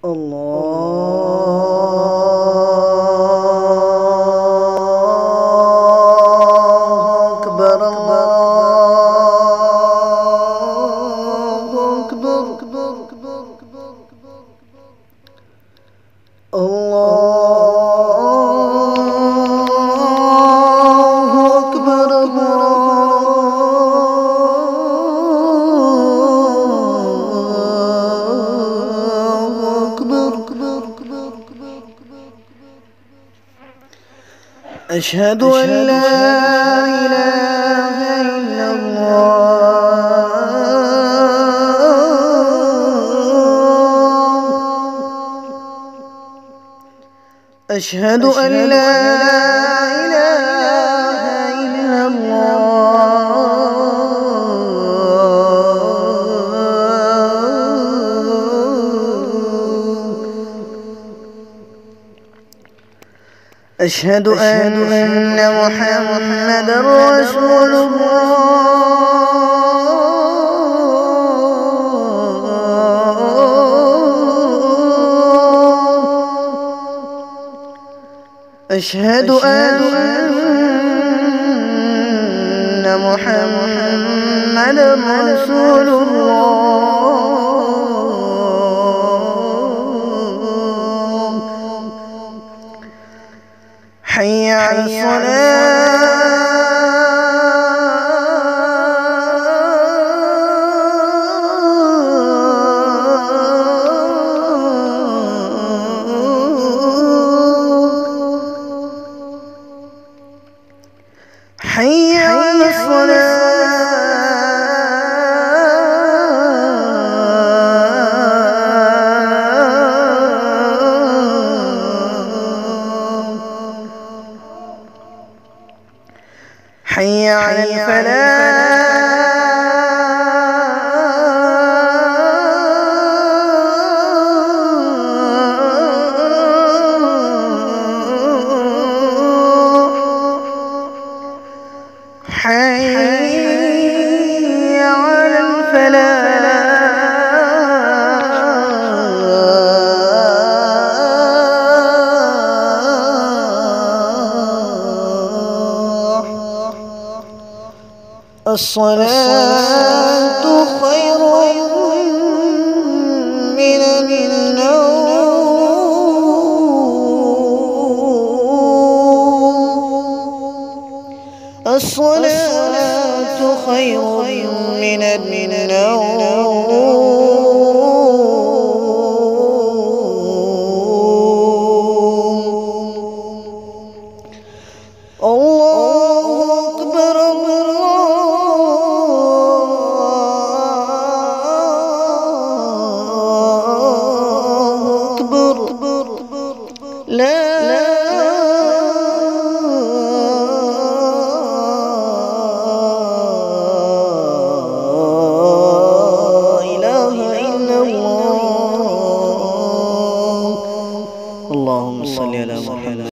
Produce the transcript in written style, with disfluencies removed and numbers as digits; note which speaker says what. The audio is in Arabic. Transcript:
Speaker 1: الله أكبر الله أكبر الله أكبر أشهد أن لا إله إلا الله أشهد أن لا إله إلا الله أشهد أن محمدًا رسول الله أشهد أن محمدًا رسول الله حي على الصلاة حي على حي على الفلاح حي على الفلاح الصلاة خير من النوم الصلاة خير من النوم الله أكبر الله أكبر لا